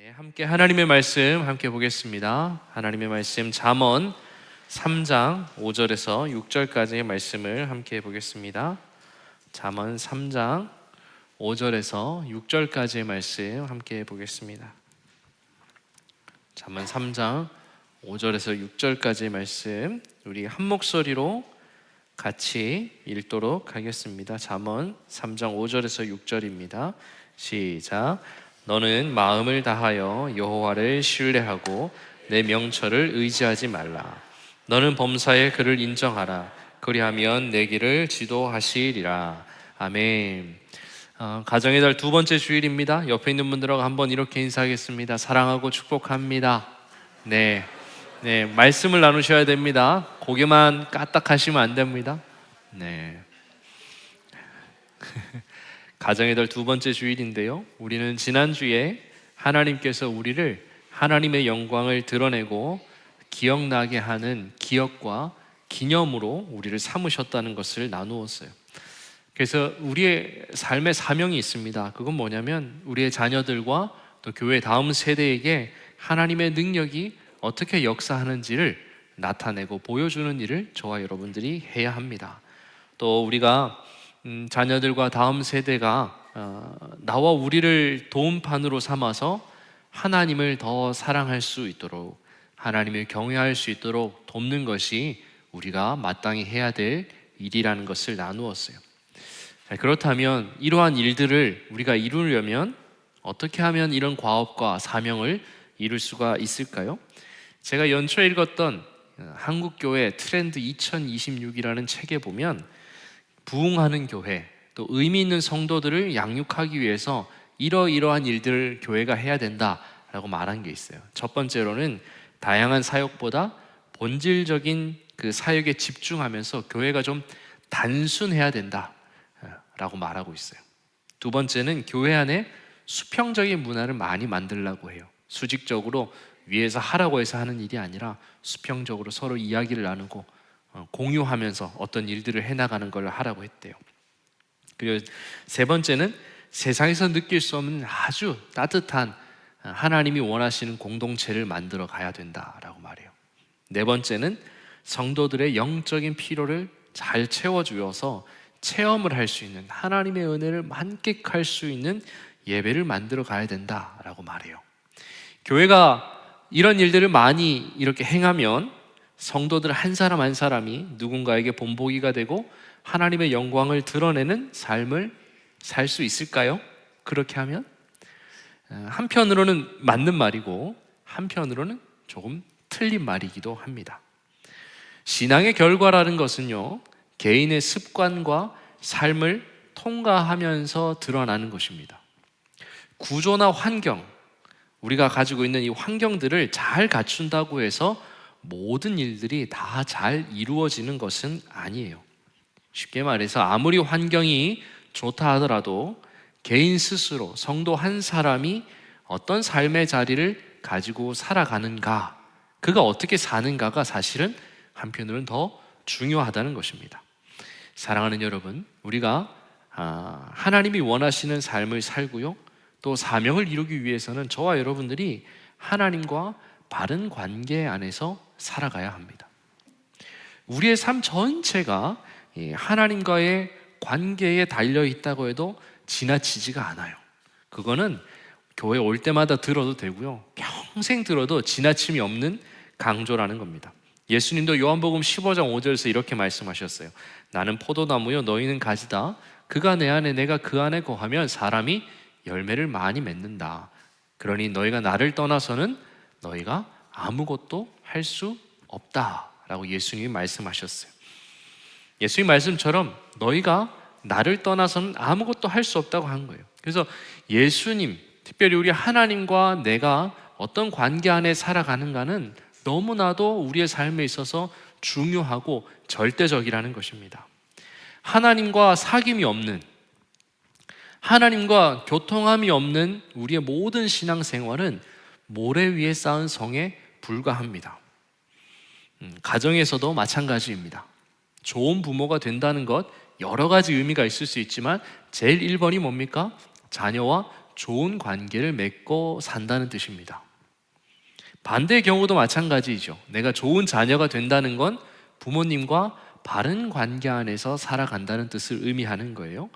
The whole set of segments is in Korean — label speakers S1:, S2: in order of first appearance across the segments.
S1: 네, 함께 하나님의 말씀 함께 보겠습니다. 하나님의 말씀 잠언 3장 5절에서 6절까지의 말씀을 함께 보겠습니다. 잠언 3장 5절에서 6절까지의 말씀 함께 보겠습니다. 잠언 3장 5절에서 6절까지의 말씀 우리 한 목소리로 같이 읽도록 하겠습니다. 잠언 3장 5절에서 6절입니다. 시작. 너는 마음을 다하여 여호와를 신뢰하고 내 명철을 의지하지 말라. 너는 범사에 그를 인정하라. 그리하면 내 길을 지도하시리라. 아멘. 가정의 달 두 번째 주일입니다. 옆에 있는 분들하고 한번 이렇게 인사하겠습니다. 사랑하고 축복합니다. 네, 말씀을 나누셔야 됩니다. 고개만 까딱하시면 안 됩니다. 네. 가정의 달 두 번째 주일인데요, 우리는 지난주에 하나님께서 우리를 하나님의 영광을 드러내고 기억나게 하는 기억과 기념으로 우리를 삼으셨다는 것을 나누었어요. 그래서 우리의 삶의 사명이 있습니다. 그건 뭐냐면 우리의 자녀들과 또 교회 다음 세대에게 하나님의 능력이 어떻게 역사하는지를 나타내고 보여주는 일을 저와 여러분들이 해야 합니다. 또 우리가 자녀들과 다음 세대가 나와 우리를 도움판으로 삼아서 하나님을 더 사랑할 수 있도록, 하나님을 경외할 수 있도록 돕는 것이 우리가 마땅히 해야 될 일이라는 것을 나누었어요. 그렇다면 이러한 일들을 우리가 이루려면 어떻게 하면 이런 과업과 사명을 이룰 수가 있을까요? 제가 연초에 읽었던 한국교회 트렌드 2026이라는 책에 보면 부흥하는 교회, 또 의미 있는 성도들을 양육하기 위해서 이러이러한 일들을 교회가 해야 된다라고 말한 게 있어요. 첫 번째로는 다양한 사역보다 본질적인 그 사역에 집중하면서 교회가 좀 단순해야 된다라고 말하고 있어요. 두 번째는 교회 안에 수평적인 문화를 많이 만들려고 해요. 수직적으로 위에서 하라고 해서 하는 일이 아니라 수평적으로 서로 이야기를 나누고 공유하면서 어떤 일들을 해나가는 걸 하라고 했대요. 그리고 세 번째는 세상에서 느낄 수 없는 아주 따뜻한 하나님이 원하시는 공동체를 만들어 가야 된다라고 말해요. 네 번째는 성도들의 영적인 필요를 잘 채워주어서 체험을 할 수 있는, 하나님의 은혜를 만끽할 수 있는 예배를 만들어 가야 된다라고 말해요. 교회가 이런 일들을 많이 이렇게 행하면 성도들 한 사람 한 사람이 누군가에게 본보기가 되고 하나님의 영광을 드러내는 삶을 살 수 있을까요? 그렇게 하면 한편으로는 맞는 말이고 한편으로는 조금 틀린 말이기도 합니다. 신앙의 결과라는 것은요, 개인의 습관과 삶을 통과하면서 드러나는 것입니다. 구조나 환경, 우리가 가지고 있는 이 환경들을 잘 갖춘다고 해서 모든 일들이 다 잘 이루어지는 것은 아니에요. 쉽게 말해서 아무리 환경이 좋다 하더라도 개인 스스로, 성도 한 사람이 어떤 삶의 자리를 가지고 살아가는가, 그가 어떻게 사는가가 사실은 한편으로는 더 중요하다는 것입니다. 사랑하는 여러분, 우리가 하나님이 원하시는 삶을 살고요, 또 사명을 이루기 위해서는 저와 여러분들이 하나님과 바른 관계 안에서 살아가야 합니다. 우리의 삶 전체가 하나님과의 관계에 달려 있다고 해도 지나치지가 않아요. 그거는 교회 올 때마다 들어도 되고요, 평생 들어도 지나침이 없는 강조라는 겁니다. 예수님도 요한복음 15장 5절에서 이렇게 말씀하셨어요. 나는 포도나무요 너희는 가지다. 그가 내 안에 내가 그 안에 거하면 사람이 열매를 많이 맺는다. 그러니 너희가 나를 떠나서는 너희가 아무것도 할 수 없다라고 예수님이 말씀하셨어요. 예수님 말씀처럼 너희가 나를 떠나서는 아무것도 할 수 없다고 한 거예요. 그래서 예수님, 특별히 우리 하나님과 내가 어떤 관계 안에 살아가는가는 너무나도 우리의 삶에 있어서 중요하고 절대적이라는 것입니다. 하나님과 사귐이 없는, 하나님과 교통함이 없는 우리의 모든 신앙생활은 모래 위에 쌓은 성에 불과합니다. 가정에서도 마찬가지입니다. 좋은 부모가 된다는 것 여러 가지 의미가 있을 수 있지만 제일 1번이 뭡니까? 자녀와 좋은 관계를 맺고 산다는 뜻입니다. 반대의 경우도 마찬가지이죠. 내가 좋은 자녀가 된다는 건 부모님과 바른 관계 안에서 살아간다는 뜻을 의미하는 거예요.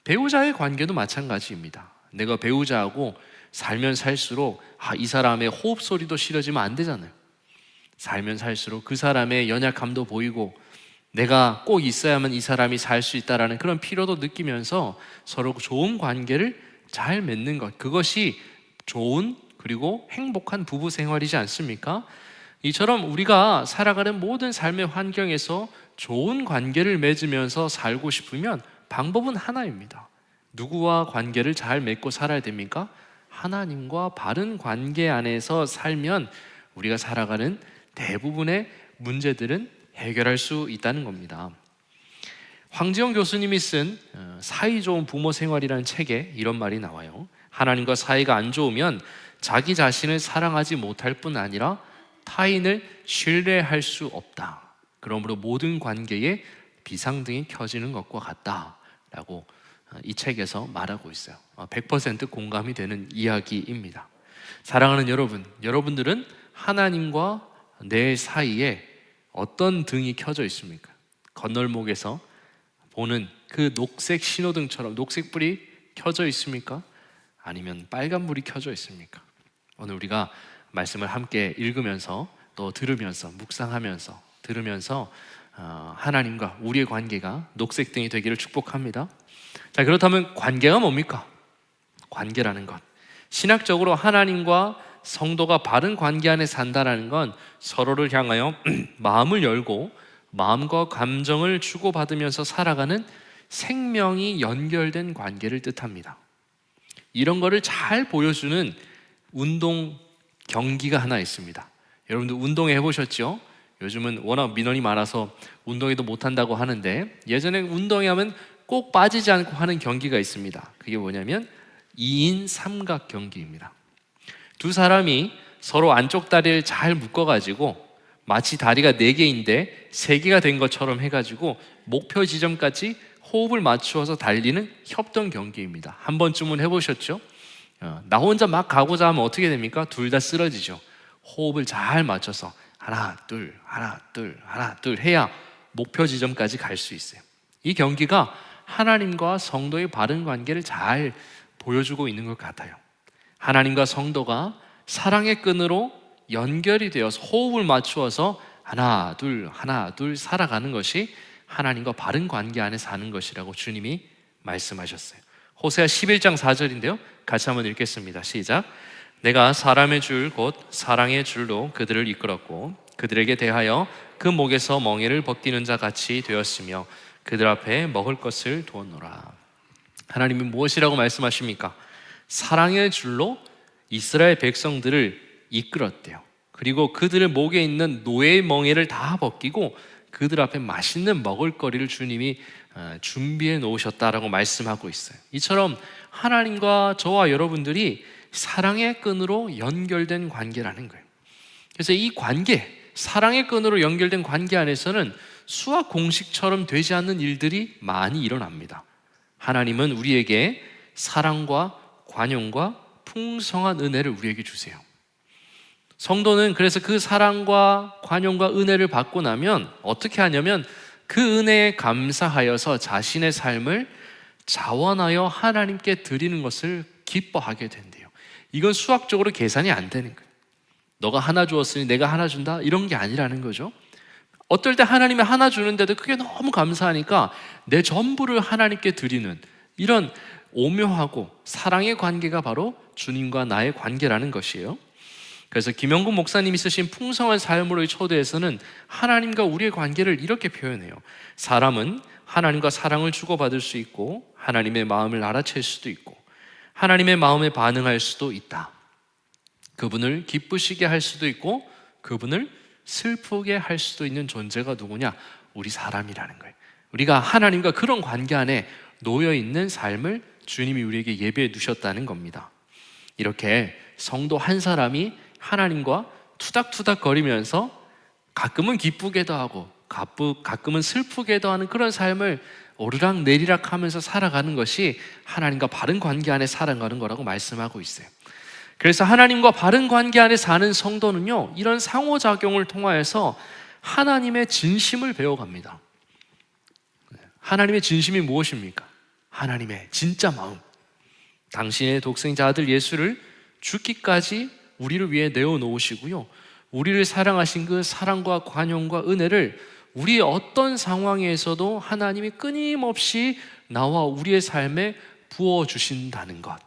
S1: 배우자의 관계도 마찬가지입니다. 내가 배우자하고 살면 살수록 이 사람의 호흡 소리도 싫어지면 안 되잖아요. 살면 살수록 그 사람의 연약함도 보이고 내가 꼭 있어야만 이 사람이 살 수 있다라는 그런 필요도 느끼면서 서로 좋은 관계를 잘 맺는 것, 그것이 좋은 그리고 행복한 부부 생활이지 않습니까? 이처럼 우리가 살아가는 모든 삶의 환경에서 좋은 관계를 맺으면서 살고 싶으면 방법은 하나입니다. 누구와 관계를 잘 맺고 살아야 됩니까? 하나님과 바른 관계 안에서 살면 우리가 살아가는 대부분의 문제들은 해결할 수 있다는 겁니다. 황지영 교수님이 쓴 사이 좋은 부모 생활이라는 책에 이런 말이 나와요. 하나님과 사이가 안 좋으면 자기 자신을 사랑하지 못할 뿐 아니라 타인을 신뢰할 수 없다. 그러므로 모든 관계에 비상등이 켜지는 것과 같다라고 이 책에서 말하고 있어요. 100% 공감이 되는 이야기입니다. 사랑하는 여러분, 여러분들은 하나님과 내 사이에 어떤 등이 켜져 있습니까? 건널목에서 보는 그 녹색 신호등처럼 녹색불이 켜져 있습니까? 아니면 빨간불이 켜져 있습니까? 오늘 우리가 말씀을 함께 읽으면서 또 들으면서 묵상하면서 들으면서 하나님과 우리의 관계가 녹색등이 되기를 축복합니다. 자, 그렇다면 관계가 뭡니까? 관계라는 것, 신학적으로 하나님과 성도가 바른 관계 안에 산다라는 건 서로를 향하여 마음을 열고 마음과 감정을 주고받으면서 살아가는 생명이 연결된 관계를 뜻합니다. 이런 거를 잘 보여주는 운동 경기가 하나 있습니다. 여러분들 운동회 해보셨죠? 요즘은 워낙 민원이 많아서 운동회도 못한다고 하는데, 예전에 운동회 하면 꼭 빠지지 않고 하는 경기가 있습니다. 그게 뭐냐면 2인 삼각 경기입니다. 두 사람이 서로 안쪽 다리를 잘 묶어가지고 마치 다리가 4개인데 3개가 된 것처럼 해가지고 목표 지점까지 호흡을 맞추어서 달리는 협동 경기입니다. 한 번쯤은 해보셨죠? 나 혼자 막 가고자 하면 어떻게 됩니까? 둘 다 쓰러지죠. 호흡을 잘 맞춰서 하나 둘 하나 둘 하나 둘 해야 목표 지점까지 갈 수 있어요. 이 경기가 하나님과 성도의 바른 관계를 잘 보여주고 있는 것 같아요. 하나님과 성도가 사랑의 끈으로 연결이 되어서 호흡을 맞추어서 하나 둘 살아가는 것이 하나님과 바른 관계 안에 사는 것이라고 주님이 말씀하셨어요. 호세아 11장 4절인데요, 같이 한번 읽겠습니다. 시작. 내가 사람의 줄 곧 사랑의 줄로 그들을 이끌었고 그들에게 대하여 그 목에서 멍에를 벗기는 자 같이 되었으며 그들 앞에 먹을 것을 두었노라. 하나님이 무엇이라고 말씀하십니까? 사랑의 줄로 이스라엘 백성들을 이끌었대요. 그리고 그들의 목에 있는 노예의 멍에를 다 벗기고 그들 앞에 맛있는 먹을거리를 주님이 준비해 놓으셨다라고 말씀하고 있어요. 이처럼 하나님과 저와 여러분들이 사랑의 끈으로 연결된 관계라는 거예요. 그래서 이 관계, 사랑의 끈으로 연결된 관계 안에서는 수학 공식처럼 되지 않는 일들이 많이 일어납니다. 하나님은 우리에게 사랑과 관용과 풍성한 은혜를 우리에게 주세요. 성도는 그래서 그 사랑과 관용과 은혜를 받고 나면 어떻게 하냐면 그 은혜에 감사하여서 자신의 삶을 자원하여 하나님께 드리는 것을 기뻐하게 된대요. 이건 수학적으로 계산이 안 되는 거예요. 너가 하나 주었으니 내가 하나 준다, 이런 게 아니라는 거죠. 어떨 때 하나님이 하나 주는데도 그게 너무 감사하니까 내 전부를 하나님께 드리는 이런 오묘하고 사랑의 관계가 바로 주님과 나의 관계라는 것이에요. 그래서 김영국 목사님이 쓰신 풍성한 삶으로의 초대에서는 하나님과 우리의 관계를 이렇게 표현해요. 사람은 하나님과 사랑을 주고받을 수 있고 하나님의 마음을 알아챌 수도 있고 하나님의 마음에 반응할 수도 있다. 그분을 기쁘시게 할 수도 있고 그분을 슬프게 할 수도 있는 존재가 누구냐? 우리 사람이라는 거예요. 우리가 하나님과 그런 관계 안에 놓여 있는 삶을 주님이 우리에게 예배해 두셨다는 겁니다. 이렇게 성도 한 사람이 하나님과 투닥투닥 거리면서 가끔은 기쁘게도 하고 가끔은 슬프게도 하는 그런 삶을 오르락 내리락 하면서 살아가는 것이 하나님과 바른 관계 안에 살아가는 거라고 말씀하고 있어요. 그래서 하나님과 바른 관계 안에 사는 성도는요, 이런 상호작용을 통하여서 하나님의 진심을 배워갑니다. 하나님의 진심이 무엇입니까? 하나님의 진짜 마음. 당신의 독생자 아들 예수를 죽기까지 우리를 위해 내어놓으시고요, 우리를 사랑하신 그 사랑과 관용과 은혜를 우리의 어떤 상황에서도 하나님이 끊임없이 나와 우리의 삶에 부어주신다는 것,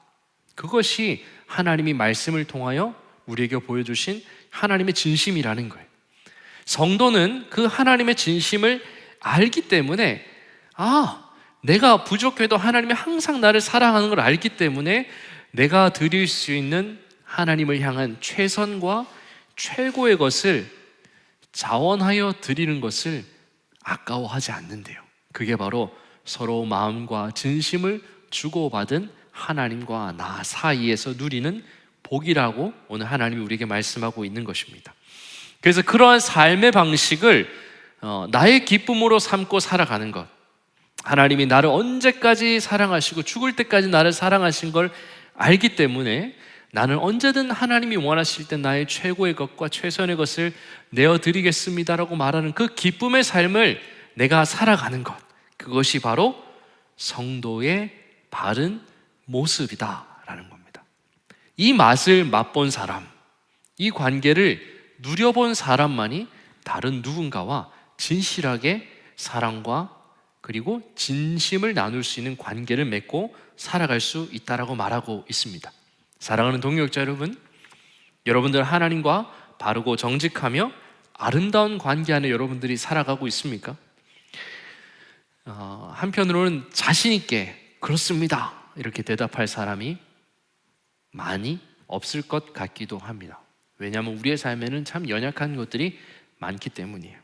S1: 그것이 하나님이 말씀을 통하여 우리에게 보여주신 하나님의 진심이라는 거예요. 성도는 그 하나님의 진심을 알기 때문에, 내가 부족해도 하나님이 항상 나를 사랑하는 걸 알기 때문에 내가 드릴 수 있는 하나님을 향한 최선과 최고의 것을 자원하여 드리는 것을 아까워하지 않는데요. 그게 바로 서로 마음과 진심을 주고받은 하나님과 나 사이에서 누리는 복이라고 오늘 하나님이 우리에게 말씀하고 있는 것입니다. 그래서 그러한 삶의 방식을 나의 기쁨으로 삼고 살아가는 것, 하나님이 나를 언제까지 사랑하시고 죽을 때까지 나를 사랑하신 걸 알기 때문에 나는 언제든 하나님이 원하실 때 나의 최고의 것과 최선의 것을 내어드리겠습니다라고 말하는 그 기쁨의 삶을 내가 살아가는 것, 그것이 바로 성도의 바른 모습이다라는 겁니다. 이 맛을 맛본 사람, 이 관계를 누려본 사람만이 다른 누군가와 진실하게 사랑과 그리고 진심을 나눌 수 있는 관계를 맺고 살아갈 수 있다라고 말하고 있습니다. 사랑하는 동역자 여러분, 여러분들 하나님과 바르고 정직하며 아름다운 관계 안에 여러분들이 살아가고 있습니까? 한편으로는 자신 있게 그렇습니다 이렇게 대답할 사람이 많이 없을 것 같기도 합니다. 왜냐하면 우리의 삶에는 참 연약한 것들이 많기 때문이에요.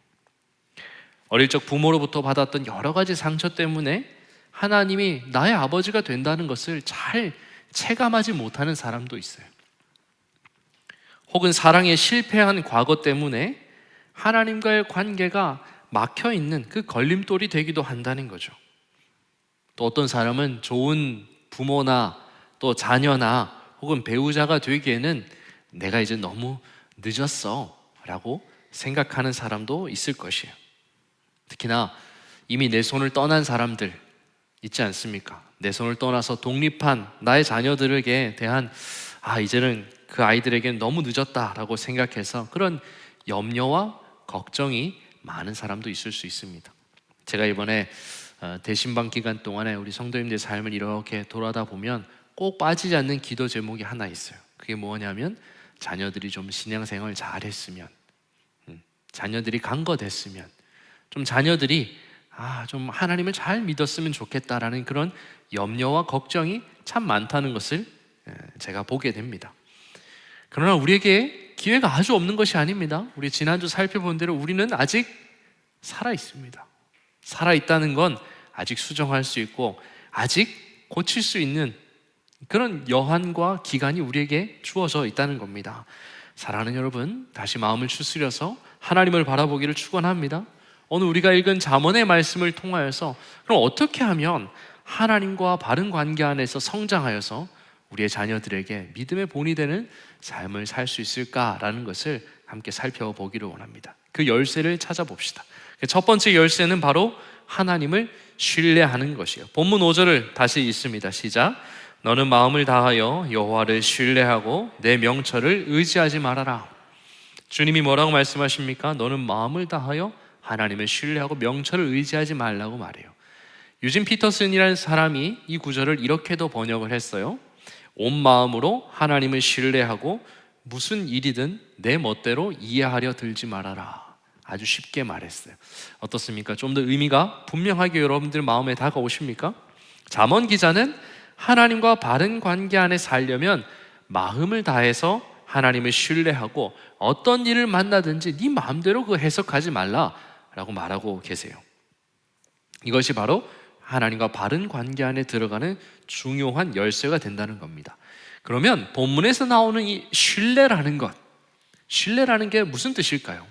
S1: 어릴 적 부모로부터 받았던 여러 가지 상처 때문에 하나님이 나의 아버지가 된다는 것을 잘 체감하지 못하는 사람도 있어요. 혹은 사랑에 실패한 과거 때문에 하나님과의 관계가 막혀있는 그 걸림돌이 되기도 한다는 거죠. 또 어떤 사람은 좋은 부모나 또 자녀나 혹은 배우자가 되기에는 내가 이제 너무 늦었어 라고 생각하는 사람도 있을 것이에요. 특히나 이미 내 손을 떠난 사람들 있지 않습니까? 내 손을 떠나서 독립한 나의 자녀들에게 대한 이제는 그 아이들에게는 너무 늦었다라고 생각해서 그런 염려와 걱정이 많은 사람도 있을 수 있습니다. 제가 이번에 대신방 기간 동안에 우리 성도님들의 삶을 이렇게 돌아다 보면 꼭 빠지지 않는 기도 제목이 하나 있어요. 그게 뭐냐면 자녀들이 좀 신앙생활 잘했으면, 자녀들이 간거됐으면, 좀 자녀들이 좀 하나님을 잘 믿었으면 좋겠다라는 그런 염려와 걱정이 참 많다는 것을 제가 보게 됩니다. 그러나 우리에게 기회가 아주 없는 것이 아닙니다. 우리 지난주 살펴본 대로 우리는 아직 살아있습니다. 살아있다는 건 아직 수정할 수 있고 아직 고칠 수 있는 그런 여한과 기간이 우리에게 주어져 있다는 겁니다. 사랑하는 여러분, 다시 마음을 추스려서 하나님을 바라보기를 축원합니다. 오늘 우리가 읽은 잠언의 말씀을 통하여서 그럼 어떻게 하면 하나님과 바른 관계 안에서 성장하여서 우리의 자녀들에게 믿음의 본이 되는 삶을 살 수 있을까라는 것을 함께 살펴보기를 원합니다. 그 열쇠를 찾아봅시다. 첫 번째 열쇠는 바로 하나님을 신뢰하는 것이에요. 본문 5절을 다시 읽습니다. 시작. 너는 마음을 다하여 여호와를 신뢰하고 내 명철을 의지하지 말아라. 주님이 뭐라고 말씀하십니까? 너는 마음을 다하여 하나님을 신뢰하고 명철을 의지하지 말라고 말해요. 유진 피터슨이라는 사람이 이 구절을 이렇게도 번역을 했어요. 온 마음으로 하나님을 신뢰하고 무슨 일이든 내 멋대로 이해하려 들지 말아라. 아주 쉽게 말했어요. 어떻습니까? 좀 더 의미가 분명하게 여러분들 마음에 다가오십니까? 잠언 기자는 하나님과 바른 관계 안에 살려면 마음을 다해서 하나님을 신뢰하고 어떤 일을 만나든지 네 마음대로 그 해석하지 말라라고 말하고 계세요. 이것이 바로 하나님과 바른 관계 안에 들어가는 중요한 열쇠가 된다는 겁니다. 그러면 본문에서 나오는 이 신뢰라는 것, 신뢰라는 게 무슨 뜻일까요?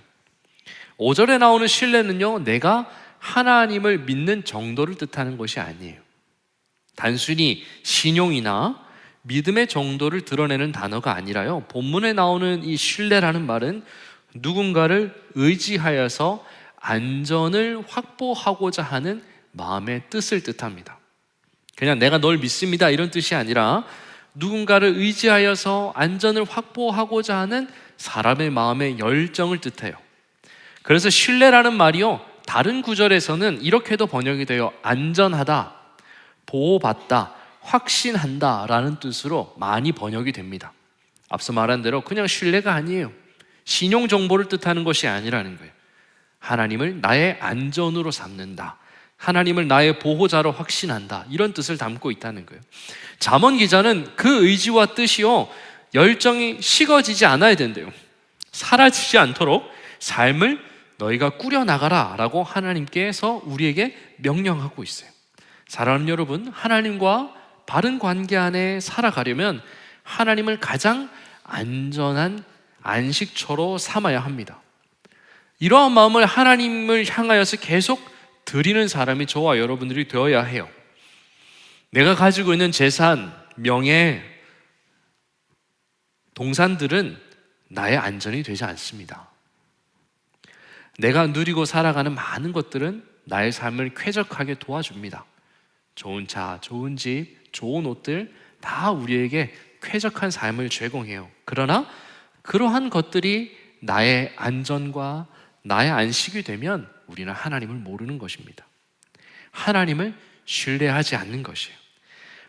S1: 5절에 나오는 신뢰는요, 내가 하나님을 믿는 정도를 뜻하는 것이 아니에요. 단순히 신용이나 믿음의 정도를 드러내는 단어가 아니라요, 본문에 나오는 이 신뢰라는 말은 누군가를 의지하여서 안전을 확보하고자 하는 마음의 뜻을 뜻합니다. 그냥 내가 널 믿습니다 이런 뜻이 아니라 누군가를 의지하여서 안전을 확보하고자 하는 사람의 마음의 열정을 뜻해요. 그래서 신뢰라는 말이요, 다른 구절에서는 이렇게도 번역이 돼요. 안전하다, 보호받다, 확신한다 라는 뜻으로 많이 번역이 됩니다. 앞서 말한 대로 그냥 신뢰가 아니에요. 신용 정보를 뜻하는 것이 아니라는 거예요. 하나님을 나의 안전으로 삼는다, 하나님을 나의 보호자로 확신한다, 이런 뜻을 담고 있다는 거예요. 잠언 기자는 그 의지와 뜻이요, 열정이 식어지지 않아야 된대요. 사라지지 않도록 삶을 너희가 꾸려나가라 라고 하나님께서 우리에게 명령하고 있어요. 사랑하는 여러분, 하나님과 바른 관계 안에 살아가려면 하나님을 가장 안전한 안식처로 삼아야 합니다. 이러한 마음을 하나님을 향하여서 계속 드리는 사람이 저와 여러분들이 되어야 해요. 내가 가지고 있는 재산, 명예, 동산들은 나의 안전이 되지 않습니다. 내가 누리고 살아가는 많은 것들은 나의 삶을 쾌적하게 도와줍니다. 좋은 차, 좋은 집, 좋은 옷들 다 우리에게 쾌적한 삶을 제공해요. 그러나 그러한 것들이 나의 안전과 나의 안식이 되면 우리는 하나님을 모르는 것입니다. 하나님을 신뢰하지 않는 것이에요.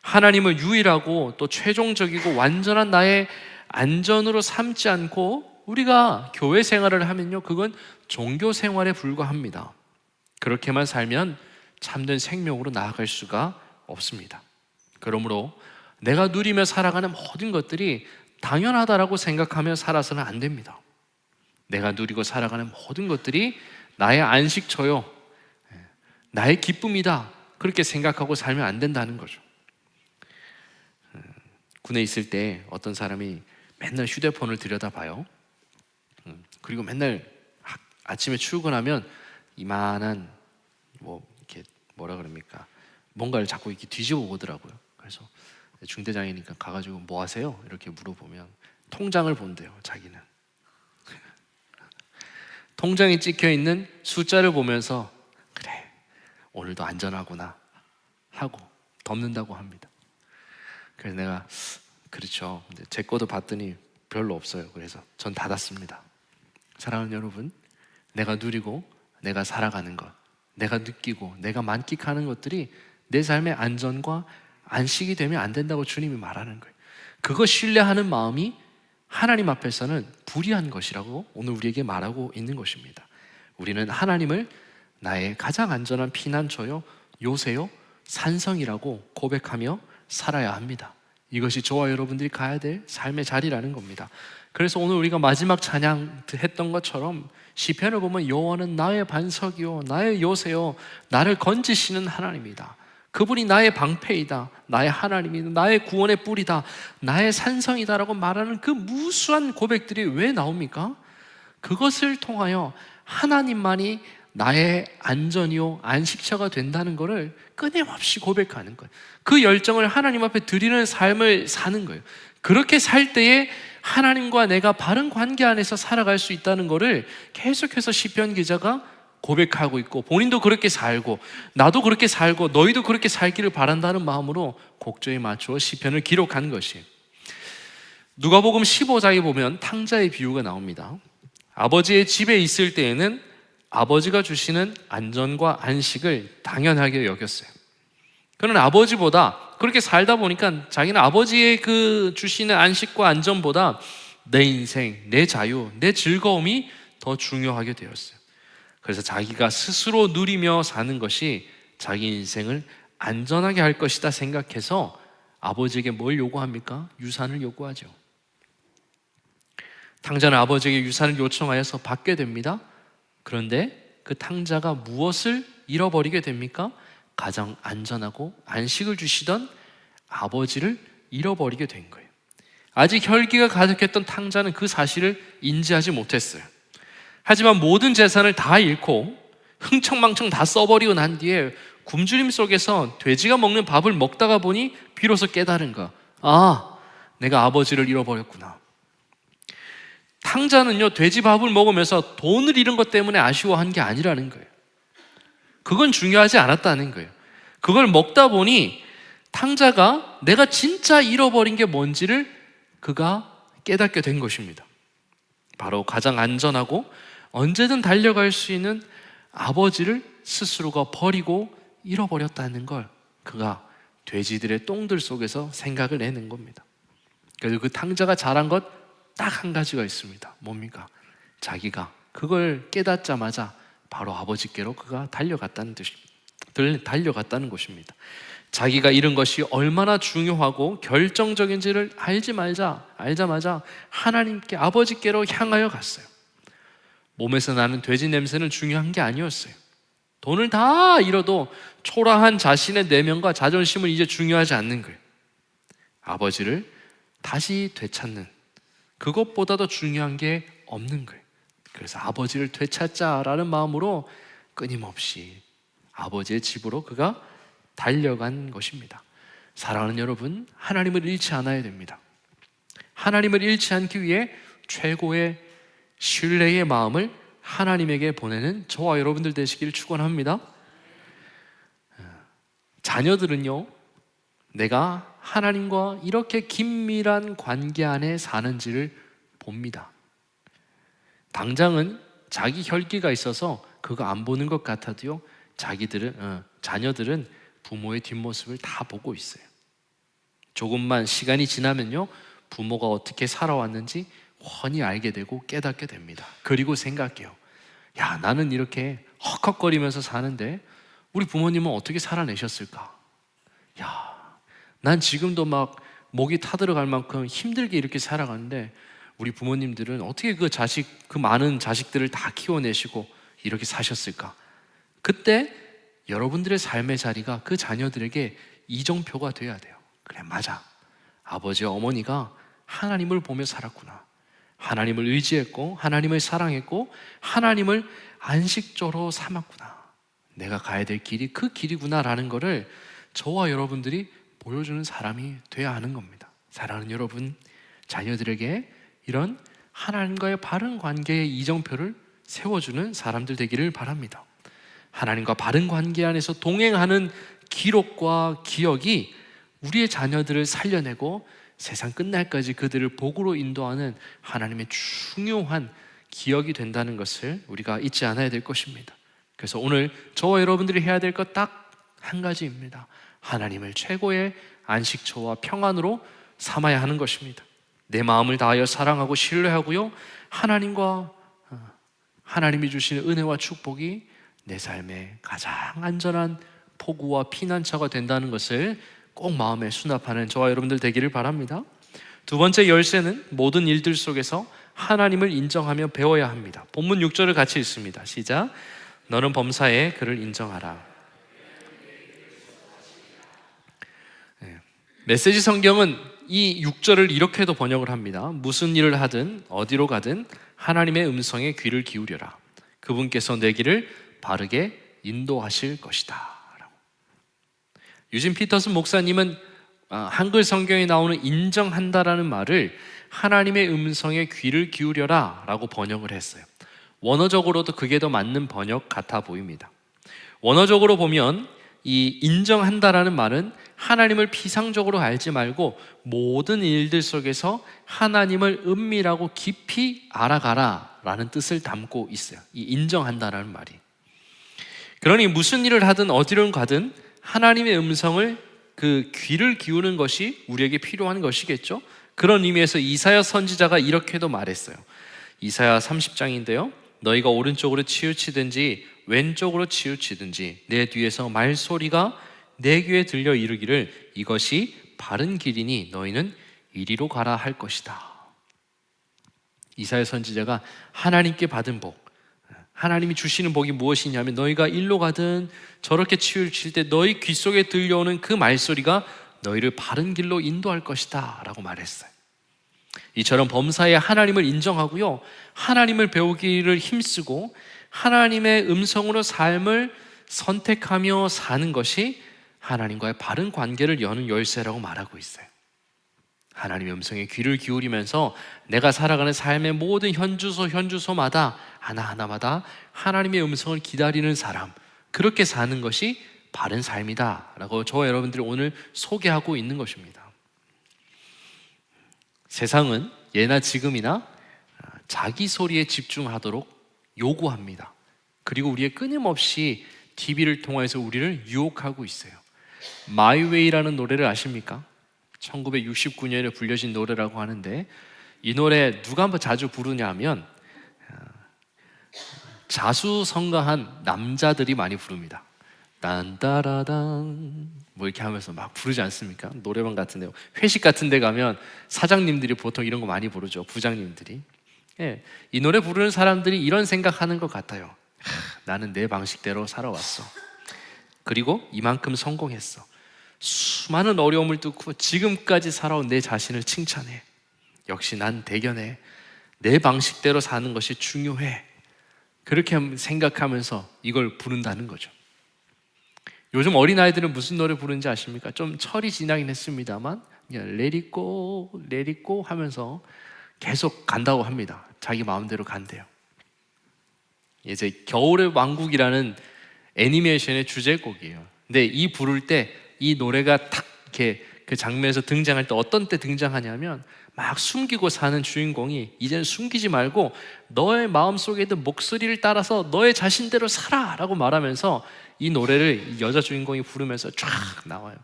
S1: 하나님을 유일하고 또 최종적이고 완전한 나의 안전으로 삼지 않고 우리가 교회 생활을 하면요, 그건 종교 생활에 불과합니다. 그렇게만 살면 참된 생명으로 나아갈 수가 없습니다. 그러므로 내가 누리며 살아가는 모든 것들이 당연하다라고 생각하며 살아서는 안 됩니다. 내가 누리고 살아가는 모든 것들이 나의 안식처요, 나의 기쁨이다, 그렇게 생각하고 살면 안 된다는 거죠. 군에 있을 때 어떤 사람이 맨날 휴대폰을 들여다봐요. 그리고 맨날 아침에 출근하면 이만한 이렇게 뭐라 그럽니까, 뭔가를 자꾸 이렇게 뒤집어 보더라고요. 그래서 중대장이니까 가가지고 뭐 하세요? 이렇게 물어보면 통장을 본대요, 자기는. 통장에 찍혀 있는 숫자를 보면서 그래, 오늘도 안전하구나 하고 덮는다고 합니다. 그래서 내가 그렇죠, 근데 제 거도 봤더니 별로 없어요. 그래서 전 닫았습니다. 사랑하는 여러분, 내가 누리고 내가 살아가는 것, 내가 느끼고 내가 만끽하는 것들이 내 삶의 안전과 안식이 되면 안 된다고 주님이 말하는 거예요. 그거 신뢰하는 마음이 하나님 앞에서는 불의한 것이라고 오늘 우리에게 말하고 있는 것입니다. 우리는 하나님을 나의 가장 안전한 피난처요, 요새요, 산성이라고 고백하며 살아야 합니다. 이것이 저와 여러분들이 가야 될 삶의 자리라는 겁니다. 그래서 오늘 우리가 마지막 찬양 했던 것처럼 시편을 보면 여호와는 나의 반석이요 나의 요새요 나를 건지시는 하나님이다. 그분이 나의 방패이다, 나의 하나님이다, 나의 구원의 뿔이다, 나의 산성이다라고 말하는 그 무수한 고백들이 왜 나옵니까? 그것을 통하여 하나님만이 나의 안전이요 안식처가 된다는 것을 끊임없이 고백하는 거예요. 그 열정을 하나님 앞에 드리는 삶을 사는 거예요. 그렇게 살 때에 하나님과 내가 바른 관계 안에서 살아갈 수 있다는 것을 계속해서 시편 기자가 고백하고 있고, 본인도 그렇게 살고 나도 그렇게 살고 너희도 그렇게 살기를 바란다는 마음으로 곡조에 맞추어 시편을 기록한 것이에요. 누가복음 15장에 보면 탕자의 비유가 나옵니다. 아버지의 집에 있을 때에는 아버지가 주시는 안전과 안식을 당연하게 여겼어요. 그는 아버지보다 그렇게 살다 보니까 자기는 아버지의 그 주시는 안식과 안전보다 내 인생, 내 자유, 내 즐거움이 더 중요하게 되었어요. 그래서 자기가 스스로 누리며 사는 것이 자기 인생을 안전하게 할 것이다 생각해서 아버지에게 뭘 요구합니까? 유산을 요구하죠. 탕자는 아버지에게 유산을 요청하여서 받게 됩니다. 그런데 그 탕자가 무엇을 잃어버리게 됩니까? 가장 안전하고 안식을 주시던 아버지를 잃어버리게 된 거예요. 아직 혈기가 가득했던 탕자는 그 사실을 인지하지 못했어요. 하지만 모든 재산을 다 잃고 흥청망청 다 써버리고 난 뒤에 굶주림 속에서 돼지가 먹는 밥을 먹다가 보니 비로소 깨달은 거야. 아, 내가 아버지를 잃어버렸구나. 탕자는요, 돼지 밥을 먹으면서 돈을 잃은 것 때문에 아쉬워한 게 아니라는 거예요. 그건 중요하지 않았다는 거예요. 그걸 먹다 보니 탕자가 내가 진짜 잃어버린 게 뭔지를 그가 깨닫게 된 것입니다. 바로 가장 안전하고 언제든 달려갈 수 있는 아버지를 스스로가 버리고 잃어버렸다는 걸 그가 돼지들의 똥들 속에서 생각을 내는 겁니다. 그래서 그 탕자가 잘한 것 딱 한 가지가 있습니다. 뭡니까? 자기가 그걸 깨닫자마자 바로 아버지께로 그가 달려갔다는 것입니다. 자기가 잃은 것이 얼마나 중요하고 결정적인지를 알자마자 하나님께, 아버지께로 향하여 갔어요. 몸에서 나는 돼지 냄새는 중요한 게 아니었어요. 돈을 다 잃어도 초라한 자신의 내면과 자존심은 이제 중요하지 않는 거예요. 아버지를 다시 되찾는, 그것보다 더 중요한 게 없는 거예요. 그래서 아버지를 되찾자라는 마음으로 끊임없이 아버지의 집으로 그가 달려간 것입니다. 사랑하는 여러분, 하나님을 잃지 않아야 됩니다. 하나님을 잃지 않기 위해 최고의 신뢰의 마음을 하나님에게 보내는 저와 여러분들 되시길 축원합니다. 자녀들은요, 내가 하나님과 이렇게 긴밀한 관계 안에 사는지를 봅니다. 당장은 자기 혈기가 있어서 그거 안 보는 것 같아도요, 자녀들은 부모의 뒷모습을 다 보고 있어요. 조금만 시간이 지나면요, 부모가 어떻게 살아왔는지 훤히 알게 되고 깨닫게 됩니다. 그리고 생각해요. 야, 나는 이렇게 헉헉거리면서 사는데 우리 부모님은 어떻게 살아내셨을까? 야, 난 지금도 막 목이 타들어갈 만큼 힘들게 이렇게 살아가는데 우리 부모님들은 어떻게 그 많은 자식들을 다 키워내시고 이렇게 사셨을까? 그때 여러분들의 삶의 자리가 그 자녀들에게 이정표가 돼야 돼요. 그래, 맞아. 아버지와 어머니가 하나님을 보며 살았구나. 하나님을 의지했고 하나님을 사랑했고 하나님을 안식처로 삼았구나. 내가 가야 될 길이 그 길이구나라는 것을 저와 여러분들이 보여주는 사람이 돼야 하는 겁니다. 사랑하는 여러분, 자녀들에게 이런 하나님과의 바른 관계의 이정표를 세워주는 사람들 되기를 바랍니다. 하나님과 바른 관계 안에서 동행하는 기록과 기억이 우리의 자녀들을 살려내고 세상 끝날까지 그들을 복으로 인도하는 하나님의 중요한 기억이 된다는 것을 우리가 잊지 않아야 될 것입니다. 그래서 오늘 저와 여러분들이 해야 될 것 딱 한 가지입니다. 하나님을 최고의 안식처와 평안으로 삼아야 하는 것입니다. 내 마음을 다하여 사랑하고 신뢰하고요, 하나님이 주시는 은혜와 축복이 내 삶의 가장 안전한 포구와 피난처가 된다는 것을 꼭 마음에 수납하는 저와 여러분들 되기를 바랍니다. 두 번째 열쇠는 모든 일들 속에서 하나님을 인정하며 배워야 합니다. 본문 6절을 같이 읽습니다. 시작. 너는 범사에 그를 인정하라. 메시지 성경은 이 6절을 이렇게도 번역을 합니다. 무슨 일을 하든 어디로 가든 하나님의 음성에 귀를 기울여라. 그분께서 내 길을 바르게 인도하실 것이다. 유진 피터슨 목사님은 한글 성경에 나오는 인정한다라는 말을 하나님의 음성에 귀를 기울여라 라고 번역을 했어요. 원어적으로도 그게 더 맞는 번역 같아 보입니다. 원어적으로 보면 이 인정한다라는 말은 하나님을 피상적으로 알지 말고 모든 일들 속에서 하나님을 은밀하고 깊이 알아가라 라는 뜻을 담고 있어요. 이 인정한다라는 말이. 그러니 무슨 일을 하든 어디로 가든 하나님의 음성을 그 귀를 기우는 것이 우리에게 필요한 것이겠죠. 그런 의미에서 이사야 선지자가 이렇게도 말했어요. 이사야 30장인데요. 너희가 오른쪽으로 치우치든지 왼쪽으로 치우치든지 내 뒤에서 말소리가 내 귀에 들려 이르기를 이것이 바른 길이니 너희는 이리로 가라 할 것이다. 이사야 선지자가 하나님께 받은 복, 하나님이 주시는 복이 무엇이냐면 너희가 일로 가든 저렇게 치우칠 때 너희 귀 속에 들려오는 그 말소리가 너희를 바른 길로 인도할 것이다 라고 말했어요. 이처럼 범사에 하나님을 인정하고요, 하나님을 배우기를 힘쓰고 하나님의 음성으로 삶을 선택하며 사는 것이 하나님과의 바른 관계를 여는 열쇠라고 말하고 있어요. 하나님의 음성에 귀를 기울이면서 내가 살아가는 삶의 모든 현주소마다 하나하나마다 하나님의 음성을 기다리는 사람, 그렇게 사는 것이 바른 삶이다 라고 저와 여러분들이 오늘 소개하고 있는 것입니다. 세상은 예나 지금이나 자기 소리에 집중하도록 요구합니다. 그리고 우리의 끊임없이 TV를 통해서 우리를 유혹하고 있어요. 마이웨이라는 노래를 아십니까? 1969년에 불려진 노래라고 하는데, 이 노래 누가 한번 자주 부르냐면 자수성가한 남자들이 많이 부릅니다. 딴따라단 뭐 이렇게 하면서 막 부르지 않습니까? 노래방 같은 데, 회식 같은 데 가면 사장님들이 보통 이런 거 많이 부르죠. 부장님들이. 예, 이 노래 부르는 사람들이 이런 생각하는 것 같아요. 나는 내 방식대로 살아왔어. 그리고 이만큼 성공했어. 수많은 어려움을 뚫고 지금까지 살아온 내 자신을 칭찬해. 역시 난 대견해. 내 방식대로 사는 것이 중요해. 그렇게 생각하면서 이걸 부른다는 거죠. 요즘 어린아이들은 무슨 노래 부르는지 아십니까? 좀 철이 지나긴 했습니다만 그냥 Let it go, let it go 하면서 계속 간다고 합니다. 자기 마음대로 간대요. 이제 겨울의 왕국이라는 애니메이션의 주제곡이에요. 근데 이 부를 때 이 노래가 탁 이렇게 그 장면에서 등장할 때 어떤 때 등장하냐면 막 숨기고 사는 주인공이 이제는 숨기지 말고 너의 마음속에 있는 목소리를 따라서 너의 자신대로 살아 라고 말하면서 이 노래를 여자 주인공이 부르면서 쫙 나와요.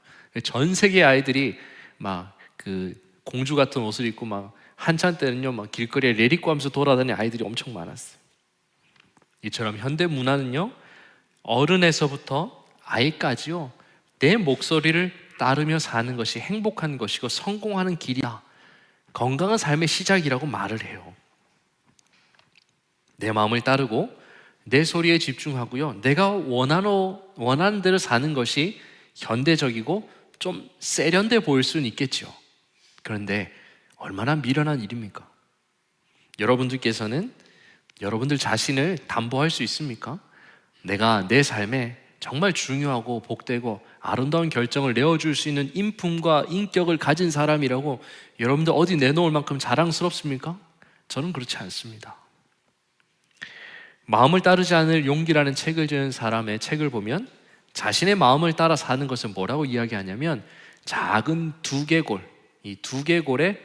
S1: 전 세계 아이들이 막 그 공주 같은 옷을 입고 막 한참 때는요 막 길거리에 레리꼬 하면서 돌아다니는 아이들이 엄청 많았어요. 이처럼 현대 문화는요 어른에서부터 아이까지요 내 목소리를 따르며 사는 것이 행복한 것이고 성공하는 길이야, 건강한 삶의 시작이라고 말을 해요. 내 마음을 따르고 내 소리에 집중하고요, 내가 원하는 대로 사는 것이 현대적이고 좀 세련돼 보일 수는 있겠죠. 그런데 얼마나 미련한 일입니까? 여러분들께서는 여러분들 자신을 담보할 수 있습니까? 내가 내 삶에 정말 중요하고 복되고 아름다운 결정을 내어줄 수 있는 인품과 인격을 가진 사람이라고 여러분들 어디 내놓을 만큼 자랑스럽습니까? 저는 그렇지 않습니다. 마음을 따르지 않을 용기라는 책을 지은 사람의 책을 보면 자신의 마음을 따라 사는 것을 뭐라고 이야기하냐면 작은 두개골, 이 두개골의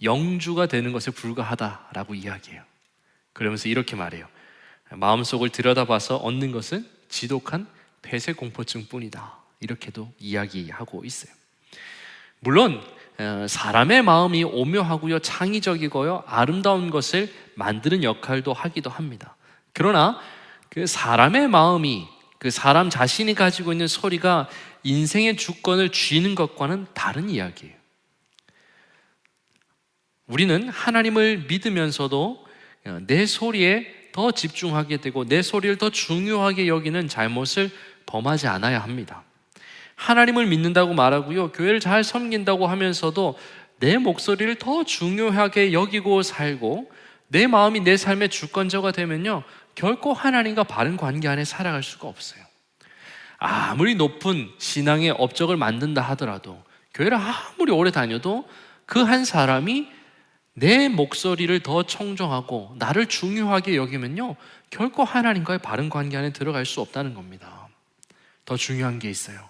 S1: 영주가 되는 것에 불과하다라고 이야기해요. 그러면서 이렇게 말해요. 마음속을 들여다봐서 얻는 것은 지독한 폐쇄 공포증뿐이다. 이렇게도 이야기하고 있어요. 물론 사람의 마음이 오묘하고요, 창의적이고요, 아름다운 것을 만드는 역할도 하기도 합니다. 그러나 그 사람의 마음이, 그 사람 자신이 가지고 있는 소리가 인생의 주권을 쥐는 것과는 다른 이야기예요. 우리는 하나님을 믿으면서도 내 소리에 더 집중하게 되고 내 소리를 더 중요하게 여기는 잘못을 범하지 않아야 합니다. 하나님을 믿는다고 말하고요, 교회를 잘 섬긴다고 하면서도 내 목소리를 더 중요하게 여기고 살고 내 마음이 내 삶의 주권자가 되면요, 결코 하나님과 바른 관계 안에 살아갈 수가 없어요. 아무리 높은 신앙의 업적을 만든다 하더라도, 교회를 아무리 오래 다녀도 그 한 사람이 내 목소리를 더 청정하고 나를 중요하게 여기면요, 결코 하나님과의 바른 관계 안에 들어갈 수 없다는 겁니다. 더 중요한 게 있어요.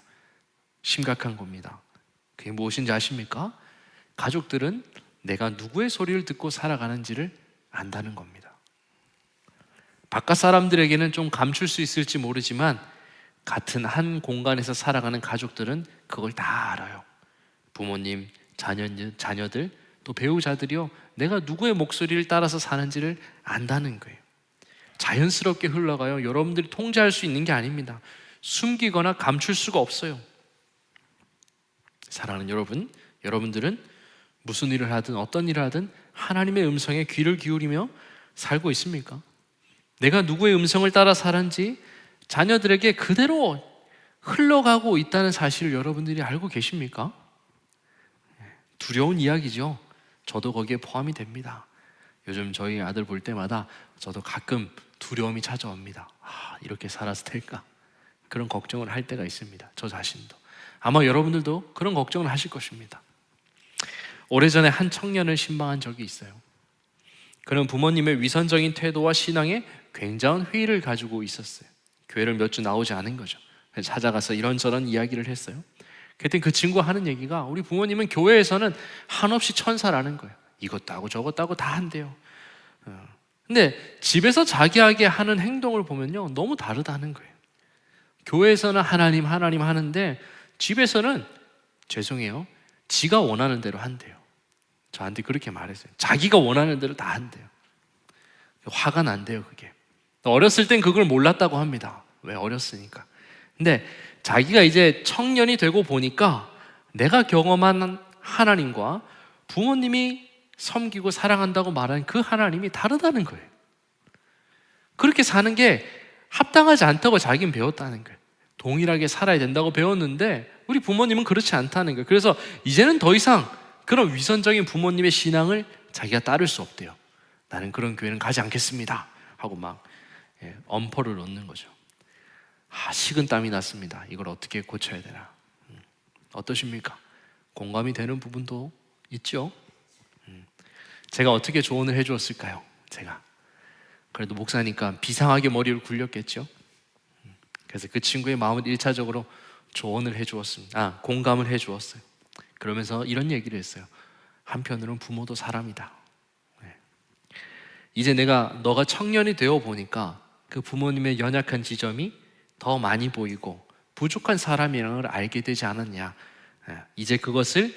S1: 심각한 겁니다. 그게 무엇인지 아십니까? 가족들은 내가 누구의 소리를 듣고 살아가는지를 안다는 겁니다. 바깥 사람들에게는 좀 감출 수 있을지 모르지만 같은 한 공간에서 살아가는 가족들은 그걸 다 알아요. 부모님, 자녀들, 또 배우자들이요, 내가 누구의 목소리를 따라서 사는지를 안다는 거예요. 자연스럽게 흘러가요. 여러분들이 통제할 수 있는 게 아닙니다. 숨기거나 감출 수가 없어요. 사랑하는 여러분, 여러분들은 무슨 일을 하든 어떤 일을 하든 하나님의 음성에 귀를 기울이며 살고 있습니까? 내가 누구의 음성을 따라 사는지 자녀들에게 그대로 흘러가고 있다는 사실을 여러분들이 알고 계십니까? 두려운 이야기죠. 저도 거기에 포함이 됩니다. 요즘 저희 아들 볼 때마다 저도 가끔 두려움이 찾아옵니다. 이렇게 살아서 될까? 그런 걱정을 할 때가 있습니다. 저 자신도. 아마 여러분들도 그런 걱정을 하실 것입니다. 오래전에 한 청년을 신방한 적이 있어요. 그는 부모님의 위선적인 태도와 신앙에 굉장한 회의를 가지고 있었어요. 교회를 몇 주 나오지 않은 거죠. 그래서 찾아가서 이런저런 이야기를 했어요. 그때 그 친구가 하는 얘기가, 우리 부모님은 교회에서는 한없이 천사라는 거예요. 이것도 하고 저것도 하고 다 한대요. 근데 집에서 자기에게 하는 행동을 보면요, 너무 다르다는 거예요. 교회에서는 하나님 하는데 집에서는, 죄송해요, 지가 원하는 대로 한대요. 저한테 그렇게 말했어요. 자기가 원하는 대로 다 한대요. 화가 난대요, 그게. 어렸을 땐 그걸 몰랐다고 합니다. 왜? 어렸으니까. 근데 자기가 이제 청년이 되고 보니까 내가 경험한 하나님과 부모님이 섬기고 사랑한다고 말하는 그 하나님이 다르다는 거예요. 그렇게 사는 게 합당하지 않다고 자기는 배웠다는 거예요. 동일하게 살아야 된다고 배웠는데 우리 부모님은 그렇지 않다는 거예요. 그래서 이제는 더 이상 그런 위선적인 부모님의 신앙을 자기가 따를 수 없대요. 나는 그런 교회는 가지 않겠습니다 하고 막 엄포를 놓는 거죠. 식은땀이 났습니다. 이걸 어떻게 고쳐야 되나. 어떠십니까? 공감이 되는 부분도 있죠? 제가 어떻게 조언을 해주었을까요? 제가 그래도 목사니까 비상하게 머리를 굴렸겠죠? 그래서 그 친구의 마음을 1차적으로 조언을 해주었습니다. 공감을 해주었어요. 그러면서 이런 얘기를 했어요. 한편으로는 부모도 사람이다. 이제 너가 청년이 되어 보니까 그 부모님의 연약한 지점이 더 많이 보이고 부족한 사람이라는 걸 알게 되지 않았냐. 이제 그것을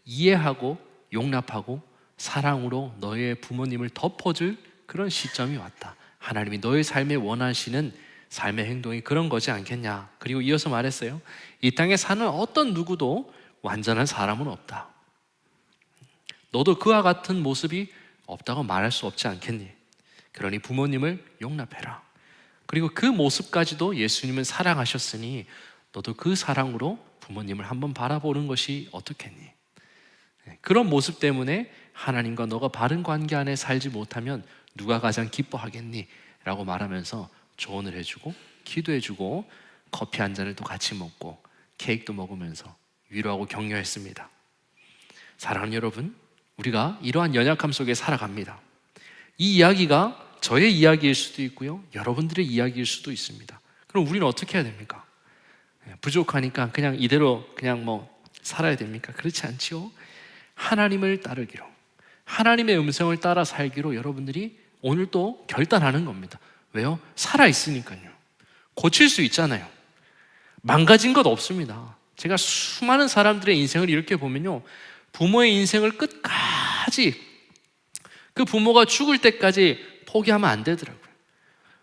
S1: 이해하고 용납하고 사랑으로 너의 부모님을 덮어줄 그런 시점이 왔다. 하나님이 너의 삶에 원하시는 삶의 행동이 그런 거지 않겠냐. 그리고 이어서 말했어요. 이 땅에 사는 어떤 누구도 완전한 사람은 없다. 너도 그와 같은 모습이 없다고 말할 수 없지 않겠니? 그러니 부모님을 용납해라. 그리고 그 모습까지도 예수님은 사랑하셨으니 너도 그 사랑으로 부모님을 한번 바라보는 것이 어떻겠니? 그런 모습 때문에 하나님과 너가 바른 관계 안에 살지 못하면 누가 가장 기뻐하겠니? 라고 말하면서 조언을 해주고 기도해주고 커피 한 잔을 또 같이 먹고 케이크도 먹으면서 위로하고 격려했습니다. 사랑하는 여러분, 우리가 이러한 연약함 속에 살아갑니다. 이 이야기가 저의 이야기일 수도 있고요, 여러분들의 이야기일 수도 있습니다. 그럼 우리는 어떻게 해야 됩니까? 부족하니까 그냥 이대로 그냥 살아야 됩니까? 그렇지 않지요. 하나님을 따르기로, 하나님의 음성을 따라 살기로 여러분들이 오늘 또 결단하는 겁니다. 왜요? 살아있으니까요. 고칠 수 있잖아요. 망가진 것 없습니다. 제가 수많은 사람들의 인생을 이렇게 보면요, 부모의 인생을 끝까지, 그 부모가 죽을 때까지 포기하면 안 되더라고요.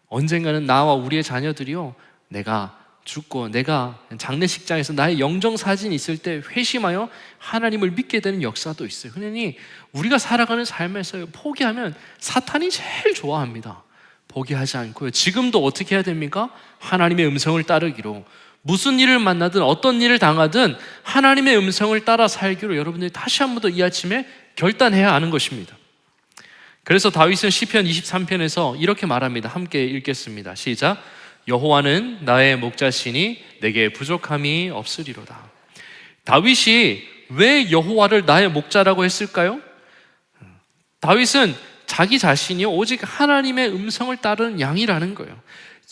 S1: 언젠가는 나와 우리의 자녀들이요, 내가 죽고 내가 장례식장에서 나의 영정사진이 있을 때 회심하여 하나님을 믿게 되는 역사도 있어요. 그러니 우리가 살아가는 삶에서 포기하면 사탄이 제일 좋아합니다. 포기하지 않고요, 지금도 어떻게 해야 됩니까? 하나님의 음성을 따르기로, 무슨 일을 만나든 어떤 일을 당하든 하나님의 음성을 따라 살기로 여러분들이 다시 한 번 더 이 아침에 결단해야 하는 것입니다. 그래서 다윗은 시편 23편에서 이렇게 말합니다. 함께 읽겠습니다. 시작. 여호와는 나의 목자시니 내게 부족함이 없으리로다. 다윗이 왜 여호와를 나의 목자라고 했을까요? 다윗은 자기 자신이 오직 하나님의 음성을 따르는 양이라는 거예요.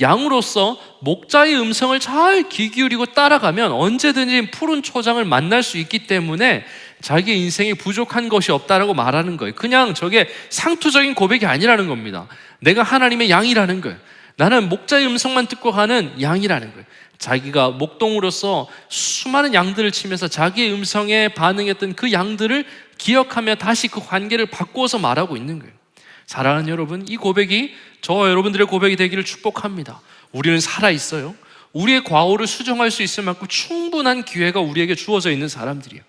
S1: 양으로서 목자의 음성을 잘 귀 기울이고 따라가면 언제든지 푸른 초장을 만날 수 있기 때문에 자기 인생에 부족한 것이 없다라고 말하는 거예요. 그냥 저게 상투적인 고백이 아니라는 겁니다. 내가 하나님의 양이라는 거예요. 나는 목자의 음성만 듣고 가는 양이라는 거예요. 자기가 목동으로서 수많은 양들을 치면서 자기의 음성에 반응했던 그 양들을 기억하며 다시 그 관계를 바꾸어서 말하고 있는 거예요. 사랑하는 여러분, 이 고백이 저와 여러분들의 고백이 되기를 축복합니다. 우리는 살아있어요. 우리의 과오를 수정할 수 있을 만큼 충분한 기회가 우리에게 주어져 있는 사람들이에요.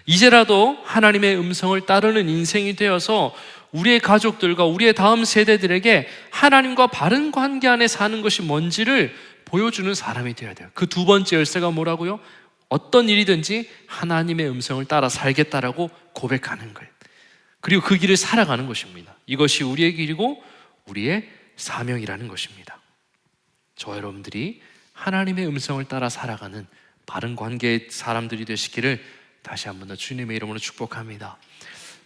S1: 이제라도 하나님의 음성을 따르는 인생이 되어서 우리의 가족들과 우리의 다음 세대들에게 하나님과 바른 관계 안에 사는 것이 뭔지를 보여주는 사람이 되어야 돼요. 그 두 번째 열쇠가 뭐라고요? 어떤 일이든지 하나님의 음성을 따라 살겠다라고 고백하는 거예요. 그리고 그 길을 살아가는 것입니다. 이것이 우리의 길이고 우리의 사명이라는 것입니다. 저와 여러분들이 하나님의 음성을 따라 살아가는 바른 관계의 사람들이 되시기를 다시 한 번 더 주님의 이름으로 축복합니다.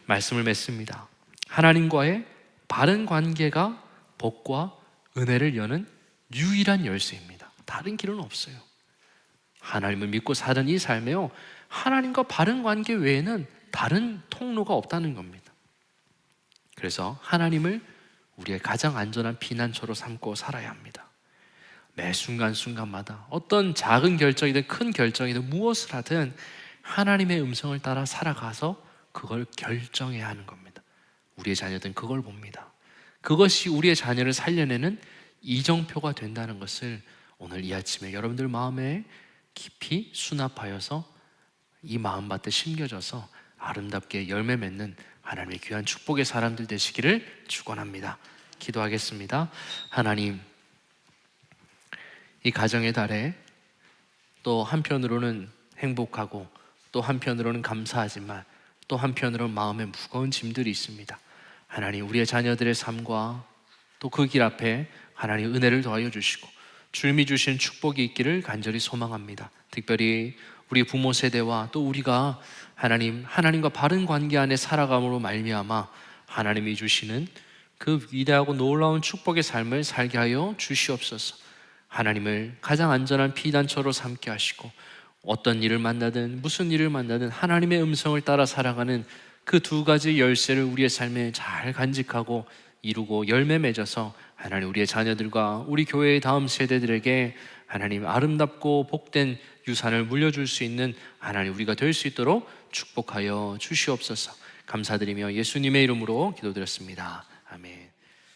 S1: 말씀을 맺습니다. 하나님과의 바른 관계가 복과 은혜를 여는 유일한 열쇠입니다. 다른 길은 없어요. 하나님을 믿고 사는 이 삶에요, 하나님과 바른 관계 외에는 다른 통로가 없다는 겁니다. 그래서 하나님을 우리의 가장 안전한 피난처로 삼고 살아야 합니다. 매 순간순간마다 어떤 작은 결정이든 큰 결정이든 무엇을 하든 하나님의 음성을 따라 살아가서 그걸 결정해야 하는 겁니다. 우리의 자녀들은 그걸 봅니다. 그것이 우리의 자녀를 살려내는 이정표가 된다는 것을 오늘 이 아침에 여러분들 마음에 깊이 수납하여서 이 마음밭에 심겨져서 아름답게 열매 맺는 하나님의 귀한 축복의 사람들 되시기를 축원합니다. 기도하겠습니다. 하나님, 이 가정의 달에 또 한편으로는 행복하고 또 한편으로는 감사하지만 또 한편으로는 마음에 무거운 짐들이 있습니다. 하나님, 우리의 자녀들의 삶과 또 그 길 앞에 하나님 은혜를 더하여 주시고 주님이 주신 축복이 있기를 간절히 소망합니다. 특별히 우리 부모 세대와 또 우리가 하나님과 바른 관계 안에 살아감으로 말미암아 하나님이 주시는 그 위대하고 놀라운 축복의 삶을 살게 하여 주시옵소서. 하나님을 가장 안전한 피난처로 삼게 하시고 어떤 일을 만나든 무슨 일을 만나든 하나님의 음성을 따라 살아가는 그 두 가지 열쇠를 우리의 삶에 잘 간직하고 이루고 열매 맺어서 하나님 우리의 자녀들과 우리 교회의 다음 세대들에게 하나님 아름답고 복된 유산을 물려줄 수 있는 하나님 우리가 될 수 있도록 축복하여 주시옵소서. 감사드리며 예수님의 이름으로 기도드렸습니다. 아멘.